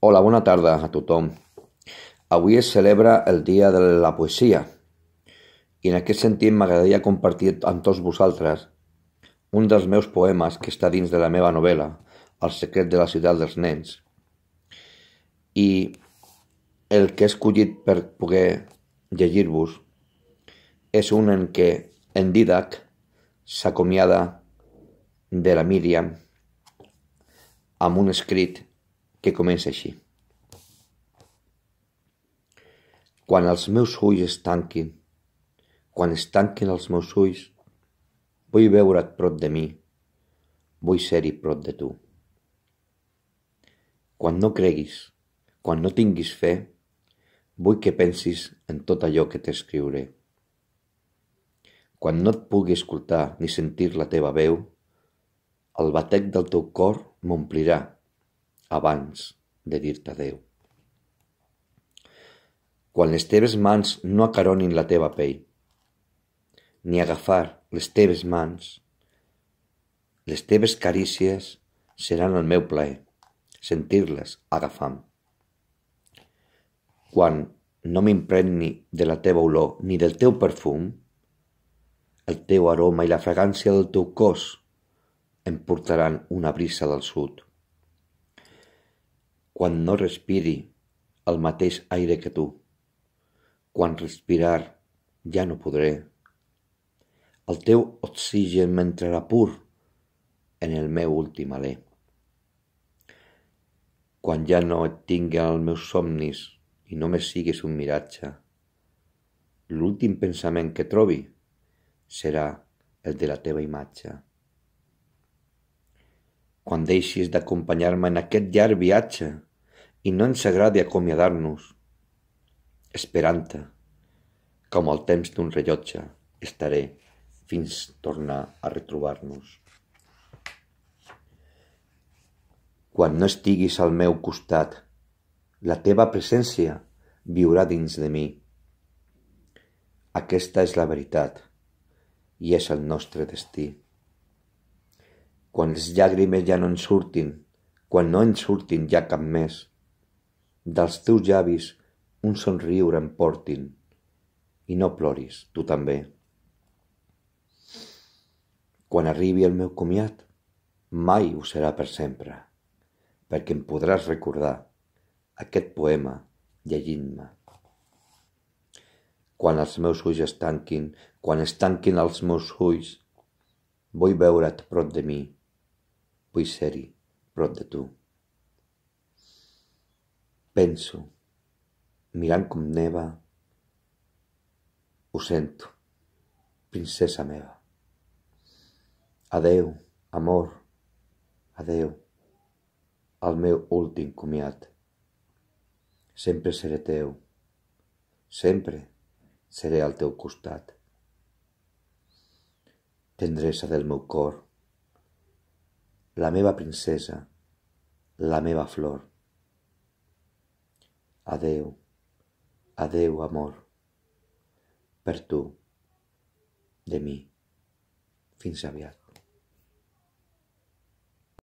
Hola, bona tarda a tothom. Avui es celebra el Dia de la Poesia i en aquest sentit m'agradaria compartir amb tots vosaltres un dels meus poemes que està dins de la meva novel·la, El secret de la ciutat dels nens. I el que he escollit per poder llegir-vos és un en què en Dídac s'acomiada de la Míriam amb un escrit que comença així. Quan els meus ulls es tanquin, quan es tanquin els meus ulls, vull veure't prop de mi, vull ser-hi prop de tu. Quan no creguis, quan no tinguis fe, vull que pensis en tot allò que t'escriuré. Quan no et pugui escoltar ni sentir la teva veu, el batec del teu cor m'omplirà abans de dir-te adeu. Quan les teves mans no acaronin la teva pell, ni agafar les teves mans, les teves carícies seran el meu plaer, sentir-les agafant. Quan no m'impregni de la teva olor ni del teu perfum, el teu aroma i la fragància del teu cos em portaran una brisa del sud. Quan no respiri el mateix aire que tu, quan respirar ja no podré, el teu oxigen m'entrarà pur en el meu últim alè. Quan ja no et tingui als meus somnis i només siguis un miratge, l'últim pensament que trobi serà el de la teva imatge. Quan deixis d'acompanyar-me en aquest llarg viatge i no ens agradi acomiadar-nos, esperant-te, com el temps d'un rellotge, estaré fins tornar a retrobar-nos. Quan no estiguis al meu costat, la teva presència viurà dins de mi. Aquesta és la veritat i és el nostre destí. Quan les llàgrimes ja no en surtin, quan no en surtin ja cap més, dels teus llavis un somriure em portin i no ploris, tu també. Quan arribi el meu comiat, mai ho serà per sempre, perquè em podràs recordar aquest poema llegint-me. Quan els meus ulls es tanquin, quan es tanquin els meus ulls, vull veure't prop de mi, vull ser-hi prop de tu. Penso, mirant com neva, ho sento, princesa meva. Adeu, amor, adeu, al meu últim comiat. Sempre seré teu, sempre seré al teu costat. Tendresa del meu cor, la meva princesa, la meva flor. Adeu, adeu, amor, per tu, de mi. Fins aviat.